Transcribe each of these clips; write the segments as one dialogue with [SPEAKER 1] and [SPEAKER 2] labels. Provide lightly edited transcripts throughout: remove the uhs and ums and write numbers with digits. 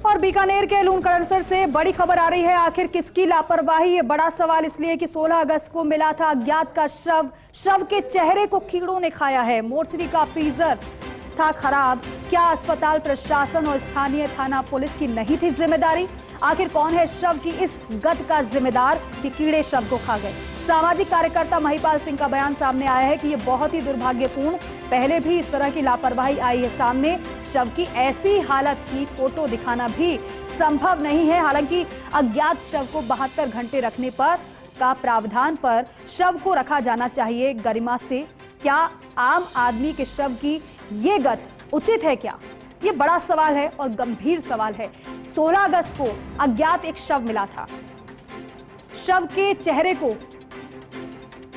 [SPEAKER 1] और बीकानेर के लूणकरणसर से बड़ी खबर आ रही है। आखिर किसकी लापरवाही? ये बड़ा सवाल इसलिए कि 16 अगस्त को मिला था अज्ञात का शव के चेहरे को कीड़ों ने खाया है। मोर्चरी का फ्रीजर था खराब। क्या अस्पताल प्रशासन और स्थानीय थाना पुलिस की नहीं थी जिम्मेदारी? आखिर कौन है शव की इस गत का जिम्मेदार कि कीड़े शव को खा गए? सामाजिक कार्यकर्ता महिपाल सिंह का बयान सामने आया है कि यह बहुत ही दुर्भाग्यपूर्ण, पहले भी इस तरह की लापरवाही आई है सामने। शव की ऐसी हालत की फोटो दिखाना भी संभव नहीं है। हालांकि अज्ञात शव को 72 घंटे रखने पर का प्रावधान पर शव को रखा जाना चाहिए गरिमा से। क्या आम आदमी के शव की ये गत उचित है क्या? ये बड़ा सवाल है और गंभीर सवाल है। 16 अगस्त को अज्ञात एक शव मिला था, शव के चेहरे को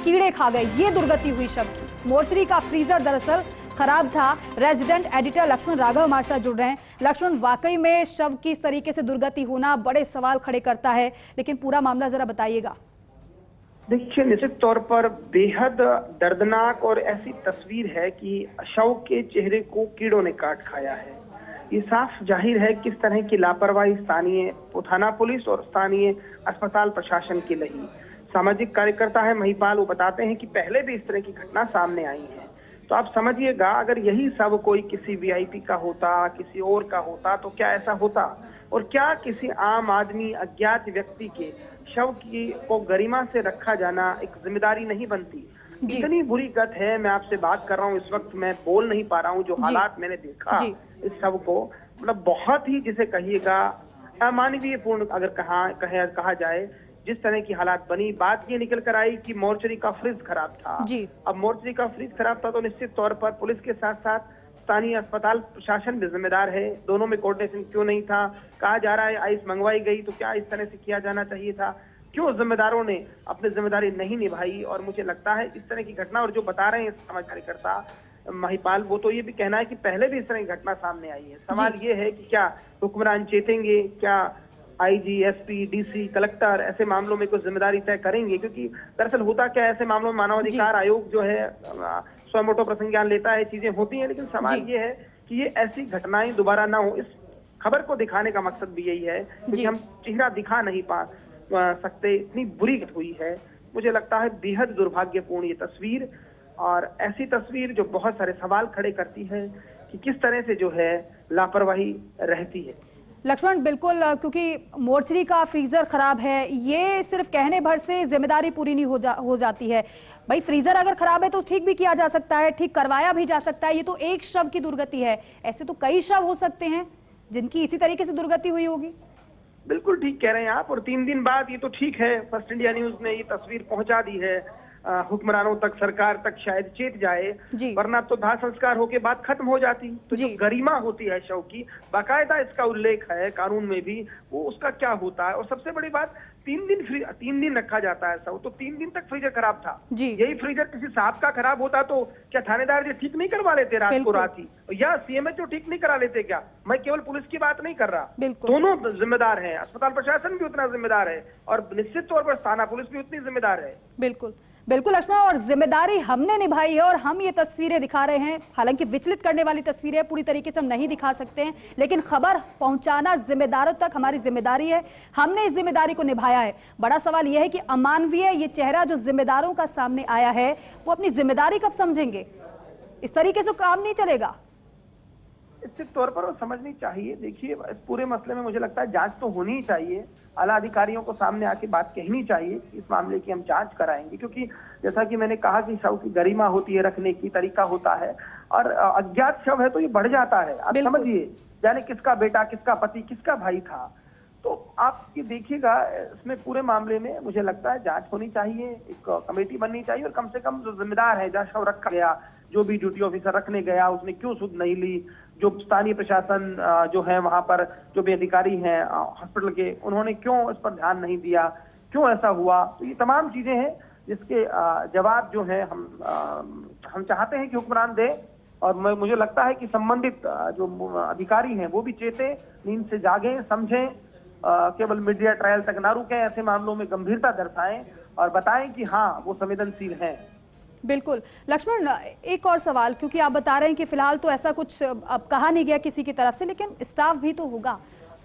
[SPEAKER 1] कीड़े खा गए। ये दुर्गति हुई शव की। मोर्चरी का फ्रीजर दरअसल खराब था। रेजिडेंट एडिटर लक्ष्मण राघव हमारे साथ जुड़ रहे हैं। लक्ष्मण, वाकई में शव की इस तरीके से दुर्गति होना बड़े सवाल खड़े करता है, लेकिन पूरा मामला जरा बताइएगा।
[SPEAKER 2] देखिए, निश्चित तौर पर बेहद दर्दनाक और ऐसी तस्वीर है कि शव के चेहरे को कीड़ों ने काट खाया है। ये साफ जाहिर है किस तरह की लापरवाही स्थानीय थाना पुलिस और स्थानीय अस्पताल प्रशासन की रही। सामाजिक कार्यकर्ता है महिपाल, वो बताते हैं कि पहले भी इस तरह की घटना सामने आई है। तो आप समझिएगा, अगर यही सब कोई किसी वीआईपी का होता, किसी और का होता, तो क्या ऐसा होता? और क्या किसी आम आदमी अज्ञात व्यक्ति के शव को गरिमा से रखा जाना एक जिम्मेदारी नहीं बनती? इतनी बुरी गत है। मैं आपसे बात कर रहा हूँ, इस वक्त मैं बोल नहीं पा रहा हूँ। जो हालात मैंने देखा इस शव को, मतलब बहुत ही, जिसे कहिएगा अमानवीयपूर्ण अगर कहा जाए, जिस तरह की हालात बनी। बात ये निकल कर आई कि मोर्चरी का फ्रिज खराब था। अब मोर्चरी का फ्रिज खराब था तो निश्चित तौर पर पुलिस के साथ साथ स्थानीय अस्पताल प्रशासन भी जिम्मेदार है। दोनों में कोऑर्डिनेशन क्यों नहीं था? कहा जा रहा है आइस मंगवाई गई, तो क्या इस तरह से किया जाना चाहिए था? क्यों जिम्मेदारों ने अपनी जिम्मेदारी नहीं निभाई? और मुझे लगता है इस तरह की घटना, और जो बता रहे हैं समाज कार्यकर्ता महिपाल, वो तो ये भी कहना है कि पहले भी इस तरह की घटना सामने आई है। सवाल ये है कि क्या हुक्मरान चेतेंगे? क्या आईजी, एसपी, डीसी, कलेक्टर ऐसे मामलों में कुछ जिम्मेदारी तय करेंगे? क्योंकि दरअसल होता क्या है, ऐसे मामलों में मानवाधिकार आयोग जो है स्वमोटो प्रसंज्ञान लेता है, चीजें होती हैं। लेकिन सवाल ये है कि ये ऐसी घटनाएं दोबारा ना हो। इस खबर को दिखाने का मकसद भी यही है, क्योंकि हम चेहरा दिखा नहीं पा सकते, इतनी बुरी घटना हुई है। मुझे लगता है बेहद दुर्भाग्यपूर्ण ये तस्वीर, और ऐसी तस्वीर जो बहुत सारे सवाल खड़े करती है कि किस तरह से जो है लापरवाही रहती है।
[SPEAKER 1] लक्ष्मण, बिल्कुल, क्योंकि मोर्चरी का फ्रीजर खराब है, ये सिर्फ कहने भर से जिम्मेदारी पूरी नहीं हो जाती है। भाई, फ्रीजर अगर खराब है तो ठीक भी किया जा सकता है, ठीक करवाया भी जा सकता है। ये तो एक शव की दुर्गति है, ऐसे तो कई शव हो सकते हैं जिनकी इसी तरीके से दुर्गति हुई होगी।
[SPEAKER 2] बिल्कुल ठीक कह रहे हैं आप। और 3 दिन बाद, ये तो ठीक है, फर्स्ट इंडिया न्यूज ने ये तस्वीर पहुंचा दी है हुक्मरानों तक, सरकार तक शायद चेत जाए, वरना तो दाह संस्कार होके बात खत्म हो जाती। तो जो गरिमा होती है शव की, बाकायदा इसका उल्लेख है कानून में भी, वो उसका क्या होता है। और सबसे बड़ी बात, 3 दिन रखा जाता है शव, तो 3 दिन तक फ्रीजर खराब था। यही फ्रीजर किसी साहब का खराब होता तो क्या थानेदार जी ठीक नहीं करवा लेते रात को रात ही, या सीएमएचओ ठीक नहीं करा लेते क्या? मैं केवल पुलिस की बात नहीं कर रहा, दोनों जिम्मेदार हैं। अस्पताल प्रशासन भी उतना जिम्मेदार है और निश्चित तौर पर थाना पुलिस भी उतनी जिम्मेदार है।
[SPEAKER 1] बिल्कुल बिल्कुल लक्ष्मण, और जिम्मेदारी हमने निभाई है और हम ये तस्वीरें दिखा रहे हैं। हालांकि विचलित करने वाली तस्वीरें पूरी तरीके से हम नहीं दिखा सकते हैं, लेकिन खबर पहुंचाना जिम्मेदारों तक हमारी जिम्मेदारी है। हमने इस जिम्मेदारी को निभाया है। बड़ा सवाल यह है कि अमानवीय ये चेहरा जो जिम्मेदारों का सामने आया है, वो अपनी जिम्मेदारी कब समझेंगे? इस तरीके से काम नहीं चलेगा।
[SPEAKER 2] निश्चित तौर पर वो समझनी चाहिए। देखिए, इस पूरे मसले में मुझे लगता है जांच तो होनी ही चाहिए। आला अधिकारियों को सामने आके बात कहनी चाहिए, इस मामले की हम जांच कराएंगे। क्योंकि जैसा कि मैंने कहा कि शव की गरिमा होती है, रखने की तरीका होता है, और अज्ञात शव है तो ये बढ़ जाता है। आप समझिए, जाने किसका बेटा, किसका पति, किसका भाई था। तो आप ये देखिएगा, इसमें पूरे मामले में मुझे लगता है जांच होनी चाहिए, एक कमेटी बननी चाहिए, और कम से कम जो जिम्मेदार है, जहाँ शव रखा गया, जो भी ड्यूटी ऑफिसर रखने गया, उसने क्यों सुध नहीं ली, जो स्थानीय प्रशासन जो है वहां पर जो भी अधिकारी हैं हॉस्पिटल के, उन्होंने क्यों इस पर ध्यान नहीं दिया, क्यों ऐसा हुआ। तो ये तमाम चीजें हैं जिसके जवाब जो है हम चाहते हैं कि हुक्मरान दे। और मुझे लगता है कि संबंधित जो अधिकारी हैं वो भी चेते, नींद से जागें, समझें, केवल मीडिया ट्रायल तक ना रुकें, ऐसे मामलों में गंभीरता दर्शाएं और बताएं कि हाँ, वो संवेदनशील हैं।
[SPEAKER 1] बिल्कुल लक्ष्मण, एक और सवाल, क्योंकि आप बता रहे हैं कि फिलहाल तो ऐसा कुछ अब कहा नहीं गया किसी की तरफ से, लेकिन स्टाफ भी तो होगा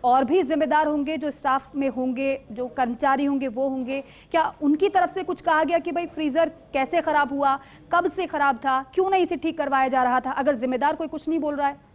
[SPEAKER 1] और भी जिम्मेदार होंगे जो स्टाफ में होंगे, जो कर्मचारी होंगे वो होंगे? क्या उनकी तरफ से कुछ कहा गया कि भाई फ्रीजर कैसे खराब हुआ, कब से खराब था, क्यों नहीं इसे ठीक करवाया जा रहा था? अगर जिम्मेदार कोई कुछ नहीं बोल रहा है।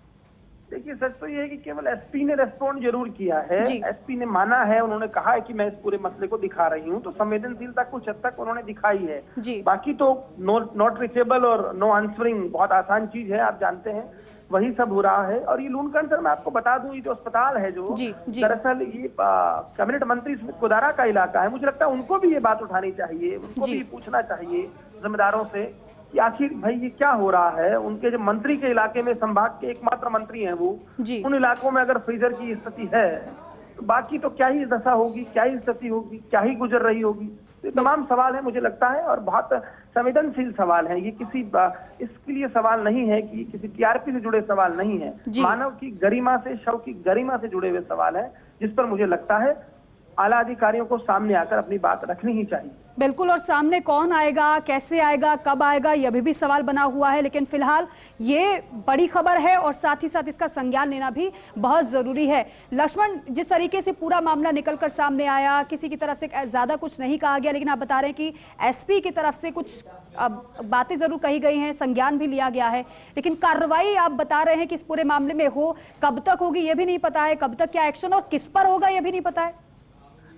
[SPEAKER 2] देखिए, सच तो ये है कि केवल एसपी ने रेस्पॉन्ड जरूर किया है।
[SPEAKER 1] जी।
[SPEAKER 2] एसपी ने माना है, उन्होंने कहा है कि मैं इस पूरे मसले को दिखा रही हूँ, तो संवेदनशीलता कुछ हद तक उन्होंने दिखाई है।
[SPEAKER 1] जी।
[SPEAKER 2] बाकी तो नॉट रीचेबल और नो आंसरिंग बहुत आसान चीज है, आप जानते हैं, वही सब हो रहा है। और ये लूणकरण सर, मैं आपको बता दूं, ये जो अस्पताल है जो
[SPEAKER 1] जी, जी।
[SPEAKER 2] दरअसल ये कैबिनेट मंत्री स्मित कुदारा का इलाका है। मुझे लगता है उनको भी ये बात उठानी चाहिए, उनको
[SPEAKER 1] जी।
[SPEAKER 2] भी पूछना चाहिए जिम्मेदारों से कि आखिर भाई ये क्या हो रहा है। उनके जो मंत्री के इलाके में, संभाग के एकमात्र मंत्री हैं वो,
[SPEAKER 1] जी।
[SPEAKER 2] उन इलाकों में अगर फ्रीजर की स्थिति है तो बाकी तो क्या ही दशा होगी, क्या ही स्थिति होगी, क्या ही गुजर रही होगी। ये तमाम सवाल है मुझे लगता है, और बहुत संवेदनशील सवाल है ये। किसी इसके लिए सवाल नहीं है कि किसी टीआरपी से जुड़े सवाल नहीं है, मानव की गरिमा से, शव की गरिमा से जुड़े हुए सवाल है, जिस पर मुझे लगता है आला अधिकारियों को सामने आकर अपनी बात रखनी ही चाहिए।
[SPEAKER 1] बिल्कुल, और सामने कौन आएगा, कैसे आएगा, कब आएगा, यह भी सवाल बना हुआ है। लेकिन फिलहाल ये बड़ी खबर है और साथ ही साथ इसका संज्ञान लेना भी बहुत जरूरी है। लक्ष्मण, जिस तरीके से पूरा मामला निकलकर सामने आया, किसी की तरफ से ज्यादा कुछ नहीं कहा गया, लेकिन आप बता रहे हैं कि एसपी की तरफ से कुछ बातें जरूर कही गई हैं, संज्ञान भी लिया गया है, लेकिन कार्रवाई आप बता रहे हैं कि इस पूरे मामले में हो, कब तक होगी ये भी नहीं पता है, कब तक क्या एक्शन और किस पर होगा ये भी नहीं पता है।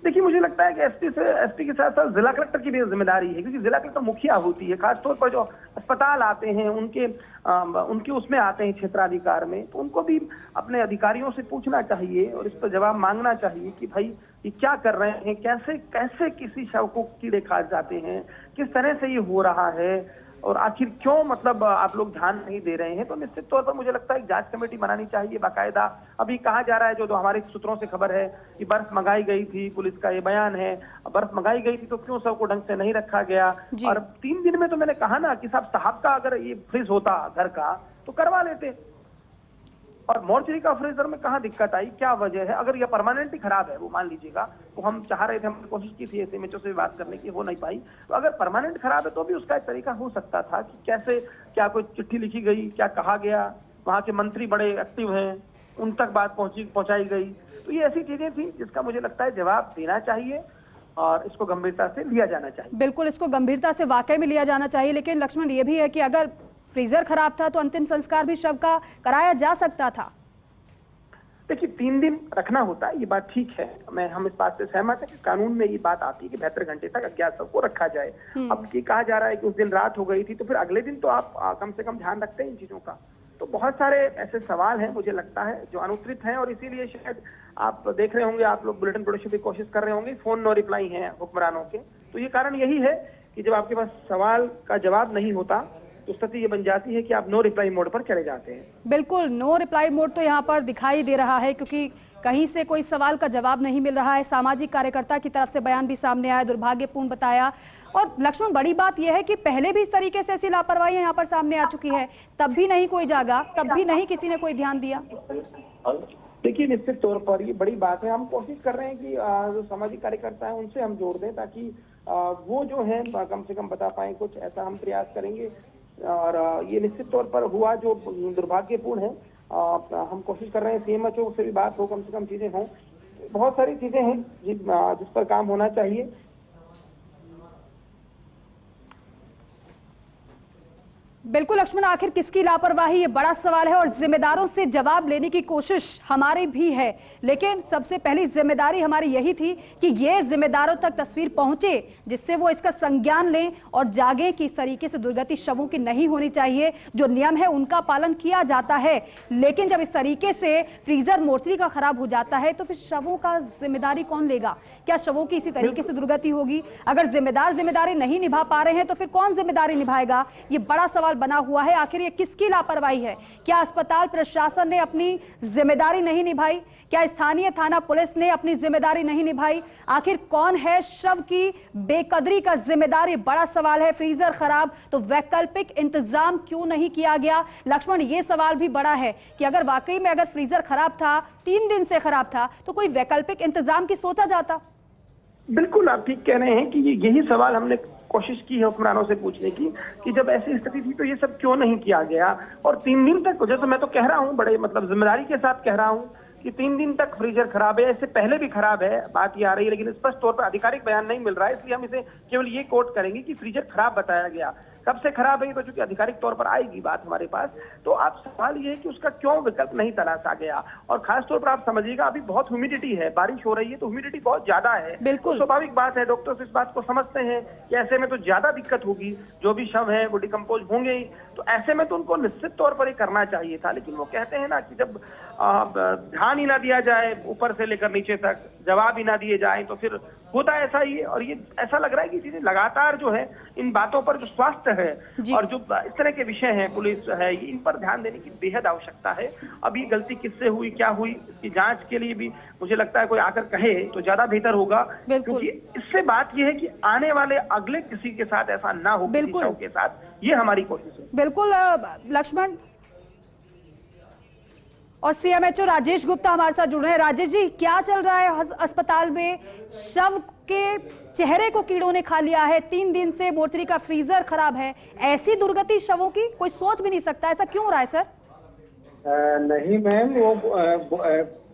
[SPEAKER 2] देखिए, मुझे लगता है कि एसपी के साथ साथ जिला कलेक्टर की भी जिम्मेदारी है, क्योंकि जिला कलेक्टर मुखिया होती है। खासतौर पर जो अस्पताल आते हैं उनके उसमें आते हैं क्षेत्राधिकार में, तो उनको भी अपने अधिकारियों से पूछना चाहिए और इस पर जवाब मांगना चाहिए कि भाई ये क्या कर रहे हैं, कैसे कैसे किसी शव को कीड़े खा जाते हैं, किस तरह से ये हो रहा है, और आखिर क्यों मतलब आप लोग ध्यान नहीं दे रहे हैं। तो निश्चित तौर पर मुझे लगता है एक जांच कमेटी बनानी चाहिए बाकायदा। अभी कहा जा रहा है, जो हमारे सूत्रों से खबर है कि बर्फ मंगाई गई थी, पुलिस का ये बयान है, बर्फ मंगाई गई थी तो क्यों सबको ढंग से नहीं रखा गया। और 3 दिन में तो मैंने कहा ना कि साहब का अगर ये फ्रीज होता घर का तो करवा लेते, और मोर्चरी का फ्रीजर में कहाँ दिक्कत आई, क्या वजह है। अगर ये परमानेंटली खराब है, वो मान लीजिएगा, तो हम चाह रहे थे, हमने कोशिश की थी एसएमएचओ से बात करने की, हो नहीं पाई। तो अगर परमानेंट खराब है तो भी उसका एक तरीका हो सकता था कि कैसे, क्या कोई चिट्ठी लिखी गई, क्या कहा गया, वहाँ के मंत्री बड़े एक्टिव हैं, उन तक बात पहुंचाई गई। तो ये ऐसी चीजें थी जिसका मुझे लगता है जवाब देना चाहिए और इसको गंभीरता से लिया जाना चाहिए।
[SPEAKER 1] बिल्कुल, इसको गंभीरता से वाकई में लिया जाना चाहिए। लेकिन लक्ष्मण, ये भी है कि अगर फ्रीजर खराब था तो अंतिम संस्कार भी शव का कराया जा सकता था।
[SPEAKER 2] देखिए, 3 दिन रखना होता है, ये बात ठीक है, हम इस बात से सहमत है कि कानून में ये बात आती है कि 72 घंटे तक अज्ञात शव को रखा जाए। अब ये कहा जा रहा है कि उस दिन रात हो गई थी, तो फिर अगले दिन तो आप कम से कम ध्यान रखते हैं इन चीजों का। तो बहुत सारे ऐसे सवाल हैं मुझे लगता है जो अनुत्तरित हैं, और इसीलिए शायद आप देख रहे होंगे, आप लोग बुलेटिन प्रोडक्शन की कोशिश कर रहे होंगे, फोन नो रिप्लाई हैं हुक्मरानों के। तो ये कारण यही है कि जब आपके पास सवाल का जवाब नहीं होता तो स्थिति ये बन जाती है कि आप नो रिप्लाई मोड पर चले जाते हैं।
[SPEAKER 1] बिल्कुल, नो रिप्लाई मोड तो यहाँ पर दिखाई दे रहा है, क्योंकि कहीं से कोई सवाल का जवाब नहीं मिल रहा है। सामाजिक कार्यकर्ता की तरफ से बयान भी सामने आया, दुर्भाग्यपूर्ण बताया। और लक्ष्मण, बड़ी बात यह है कि पहले भी इस तरीके से ऐसी लापरवाही यहाँ पर सामने आ चुकी है, तब भी नहीं कोई जागा, तब भी नहीं किसी ने कोई ध्यान दिया।
[SPEAKER 2] देखिए, निश्चित तौर पर ये बड़ी बात है। हम कोशिश कर रहे हैं कि जो सामाजिक कार्यकर्ता है उनसे हम जोड़ दें, ताकि वो जो है कम से कम बता पाए कुछ, ऐसा हम प्रयास करेंगे। और ये निश्चित तौर पर हुआ जो दुर्भाग्यपूर्ण है। हम कोशिश कर रहे हैं सीएमएचओ से भी बात हो, कम से कम चीजें हों। बहुत सारी चीजें हैं जिस पर काम होना चाहिए।
[SPEAKER 1] बिल्कुल लक्ष्मण, आखिर किसकी लापरवाही, ये बड़ा सवाल है और जिम्मेदारों से जवाब लेने की कोशिश हमारी भी है। लेकिन सबसे पहली जिम्मेदारी हमारी यही थी कि ये जिम्मेदारों तक तस्वीर पहुंचे, जिससे वो इसका संज्ञान लें और जागे कि इस तरीके से दुर्गति शवों की नहीं होनी चाहिए। जो नियम है उनका पालन किया जाता है, लेकिन जब इस तरीके से फ्रीजर मोर्चरी का खराब हो जाता है तो फिर शवों का जिम्मेदारी कौन लेगा? क्या शवों की इसी तरीके से दुर्गति होगी? अगर जिम्मेदार जिम्मेदारी नहीं निभा पा रहे हैं तो फिर कौन जिम्मेदारी निभाएगा? ये बड़ा सवाल बना हुआ है। आखिर ये किसकी लापरवाही है? क्या अस्पताल प्रशासन ने अपनी जिम्मेदारी नहीं निभाई? क्या स्थानीय थाना पुलिस ने अपनी जिम्मेदारी नहीं निभाई? आखिर कौन है शव की बेकदरी का जिम्मेदार? बड़ा सवाल है। फ्रीजर खराब तो वैकल्पिक इंतजाम क्यों नहीं किया गया? लक्ष्मण, ये सवाल भी बड़ा है कि अगर वाकई में अगर फ्रीजर खराब था, 3 दिन से खराब था, तो कोई वैकल्पिक इंतजाम की सोचा जाता।
[SPEAKER 2] बिल्कुल, आप ठीक कह रहे हैं कि यही सवाल हमने कोशिश की है हुक्मरानों से पूछने की कि जब ऐसी स्थिति थी तो ये सब क्यों नहीं किया गया। और 3 दिन तक, जैसे मैं तो कह रहा हूँ, बड़े मतलब जिम्मेदारी के साथ कह रहा हूँ कि 3 दिन तक फ्रीजर खराब है, इससे पहले भी खराब है, बात ये आ रही है, लेकिन स्पष्ट तौर पर आधिकारिक बयान नहीं मिल रहा है, इसलिए हम इसे केवल ये कोट करेंगे कि फ्रीजर खराब बताया गया। कब से खराब है ये तो चूंकि आधिकारिक तौर पर आएगी बात हमारे पास, तो आप सवाल ये है कि उसका क्यों विकल्प नहीं तलाशा गया। और खास तौर पर आप समझिएगा, अभी बहुत ह्यूमिडिटी है, बारिश हो रही है तो ह्यूमिडिटी बहुत ज्यादा है।
[SPEAKER 1] बिल्कुल
[SPEAKER 2] तो स्वाभाविक बात है, डॉक्टर्स इस बात को समझते हैं कि ऐसे में तो ज्यादा दिक्कत होगी, जो भी शव है वो डिकम्पोज होंगे ही, तो ऐसे में तो उनको निश्चित तौर पर ही करना चाहिए था। लेकिन वो कहते हैं ना कि जब ध्यान ही ना दिया जाए ऊपर से लेकर नीचे तक, जवाब ही ना दिए जाए, तो फिर होता ऐसा ही है। और ये ऐसा लग रहा है कि चीजें लगातार जो है इन बातों पर, जो स्वास्थ्य है और जो इस तरह के विषय हैं, पुलिस है, इन पर ध्यान देने की बेहद आवश्यकता है। अब ये गलती किससे हुई, क्या हुई, इसकी जांच के लिए भी मुझे लगता है कोई आकर कहे तो ज्यादा बेहतर होगा, क्योंकि इससे बात ये है कि आने वाले अगले किसी के साथ ऐसा ना हो, किसी शव के साथ, ये हमारी कोशिश है।
[SPEAKER 1] बिल्कुल लक्ष्मण। और सीएमएचओ राजेश गुप्ता हमारे साथ जुड़ रहे हैं। राजेश जी, क्या चल रहा है अस्पताल में? शव के चेहरे को कीड़ों ने खा लिया है, 3 दिन से मोर्चरी का फ्रीजर खराब है। ऐसी दुर्गति शवों की कोई सोच भी नहीं सकता, ऐसा क्यों हो रहा है सर?
[SPEAKER 3] नहीं मैम, वो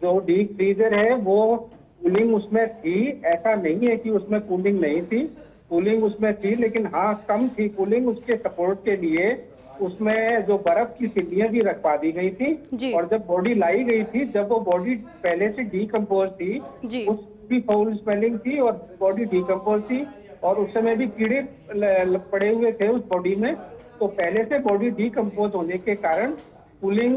[SPEAKER 3] जो डीप फ्रीजर है वो कूलिंग उसमें थी, ऐसा नहीं है कि उसमें कूलिंग नहीं थी, कूलिंग उसमें थी, लेकिन हाँ कम थी कूलिंग। उसके सपोर्ट के लिए उसमें जो बर्फ की सिल्लियां भी रखवा दी गई थी, और जब बॉडी लाई गई थी, जब वो बॉडी पहले से डीकम्पोज थी, उसकी फाउल स्मेलिंग थी और बॉडी डीकम्पोज थी, और उस समय भी कीड़े पड़े हुए थे उस बॉडी में। तो पहले से बॉडी डीकम्पोज होने के कारण कूलिंग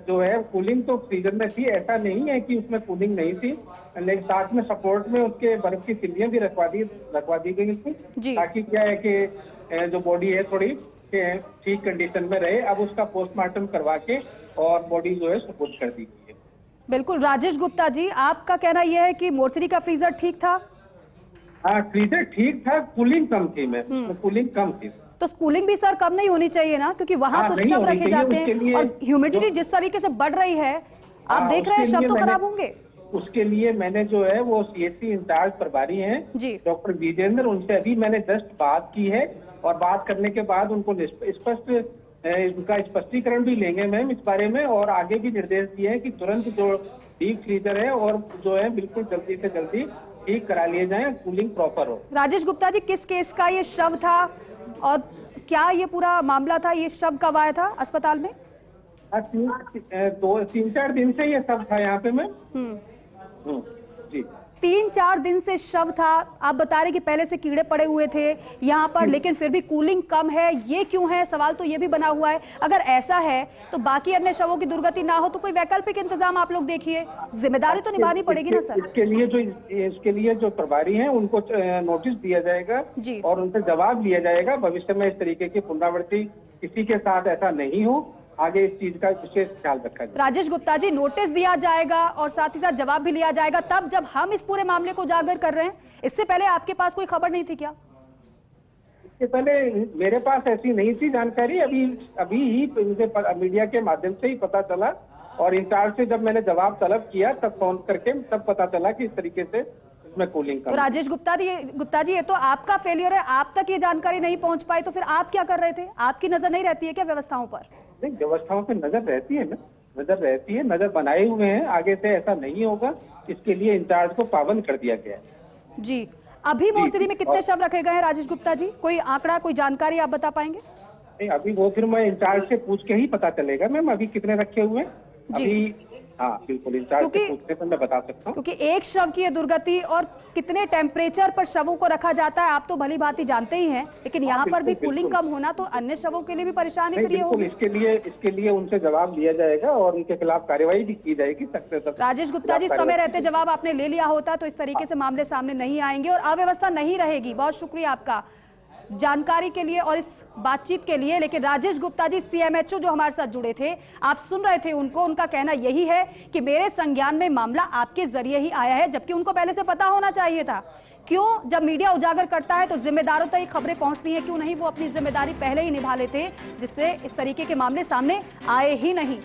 [SPEAKER 3] जो है, कूलिंग तो फ्रीजर में थी, ऐसा नहीं है कि उसमें कूलिंग नहीं थी, लेकिन साथ में सपोर्ट में उसके बर्फ की सिल्लियां भी रखवा दी गई थी, ताकि क्या है कि जो बॉडी है थोड़ी ठीक कंडीशन में रहे। अब उसका पोस्टमार्टम करवा के और बॉडी जो है सुपुर्द कर दी गई है।
[SPEAKER 1] बिल्कुल राजेश गुप्ता जी, आपका कहना यह है कि मोर्चरी का फ्रीजर ठीक था?
[SPEAKER 3] हाँ, फ्रीजर ठीक था, कूलिंग कम थी मैम, कूलिंग कम थी।
[SPEAKER 1] तो कूलिंग भी सर कम नहीं होनी चाहिए ना, क्योंकि वहां तो शव रखे जाते हैं और ह्यूमिडिटी जिस तरीके से बढ़ रही है, आप देख रहे हैं शव तो खराब होंगे।
[SPEAKER 3] उसके लिए मैंने जो है वो सीएचसी इंचार्ज प्रभारी हैं डॉक्टर विजेंद्र, उनसे अभी मैंने जस्ट बात की है, और बात करने के बाद उनको स्पष्टीकरण भी लेंगे मैम इस बारे में, और आगे भी निर्देश दिए हैं कि तुरंत जो डीप फ्रीजर है और जो है बिल्कुल जल्दी से जल्दी ठीक करा लिए जाए, कूलिंग प्रॉपर हो।
[SPEAKER 1] राजेश गुप्ता जी, किस केस का ये शव था और क्या ये पूरा मामला था? ये शव कब आया था अस्पताल में?
[SPEAKER 3] 3-4 दिन से ये सब था यहाँ पे मैम। जी,
[SPEAKER 1] 3-4 दिन से शव था। आप बता रहे कि पहले से कीड़े पड़े हुए थे यहाँ पर, लेकिन फिर भी कूलिंग कम है, ये क्यों है? सवाल तो ये भी बना हुआ है। अगर ऐसा है तो बाकी अन्य शवों की दुर्गति ना हो तो कोई वैकल्पिक इंतजाम आप लोग देखिए, जिम्मेदारी तो निभानी पड़ेगी ना सर।
[SPEAKER 3] इसके लिए जो प्रभारी हैं उनको नोटिस दिया जाएगा और उनसे जवाब लिया जाएगा, भविष्य में इस तरीके की पुनरावृत्ति किसी के साथ ऐसा नहीं हो, आगे इस चीज का विशेष ख्याल रखा जाए।
[SPEAKER 1] राजेश गुप्ता जी, नोटिस दिया जाएगा और साथ ही साथ जवाब भी लिया जाएगा तब जब हम इस पूरे मामले को उजागर कर रहे हैं। इससे पहले आपके पास कोई खबर नहीं थी क्या?
[SPEAKER 3] इससे पहले मेरे पास ऐसी नहीं थी जानकारी, अभी ही मुझे मीडिया के माध्यम से ही पता चला, और इंचार्ज से जब मैंने जवाब तलब किया तब फोन करके तब पता चला कि इस तरीके से इसमें कूलिंग का।
[SPEAKER 1] तो राजेश गुप्ता जी, ये तो आपका फेलियर है, आप तक ये जानकारी नहीं पहुंच पाई, तो फिर आप क्या कर रहे थे? आपकी नजर नहीं रहती है क्या व्यवस्थाओं पर?
[SPEAKER 3] नहीं, व्यवस्थाओं पे नजर रहती है ना, नजर बनाए हुए हैं, आगे से ऐसा नहीं होगा, इसके लिए इंचार्ज को पाबंद कर दिया गया है।
[SPEAKER 1] जी, अभी मोर्चरी में कितने शव रखे गए हैं राजेश गुप्ता जी? कोई आंकड़ा, कोई जानकारी आप बता पाएंगे?
[SPEAKER 3] नहीं, अभी वो फिर मैं इंचार्ज से पूछ के ही पता चलेगा मैम, अभी कितने रखे हुए हैं अभी। हाँ बिल्कुल, इंचार्ज से पूछने पर मैं बता सकता हूँ, क्योंकि
[SPEAKER 1] एक शव की दुर्गति और कितने टेम्परेचर पर शवों को रखा जाता है आप तो भली भांति जानते ही हैं, लेकिन यहाँ पर भी कूलिंग कम होना तो अन्य शवों के लिए भी परेशानी फिर ये होगी।
[SPEAKER 3] इसके लिए उनसे जवाब लिया जाएगा और उनके खिलाफ कार्यवाही भी की जाएगी।
[SPEAKER 1] राजेश गुप्ता जी, समय रहते जवाब आपने ले लिया होता तो इस तरीके से मामले सामने नहीं आएंगे और अव्यवस्था नहीं रहेगी। बहुत शुक्रिया आपका जानकारी के लिए और इस बातचीत के लिए। लेकिन राजेश गुप्ता जी सीएमएचओ जो हमारे साथ जुड़े थे, आप सुन रहे थे उनको, उनका कहना यही है कि मेरे संज्ञान में मामला आपके जरिए ही आया है, जबकि उनको पहले से पता होना चाहिए था। क्यों, जब मीडिया उजागर करता है तो जिम्मेदारों तक खबरें पहुंचती हैं, क्यों नहीं वो अपनी जिम्मेदारी पहले ही निभा लेते, जिससे इस तरीके के मामले सामने आए ही नहीं।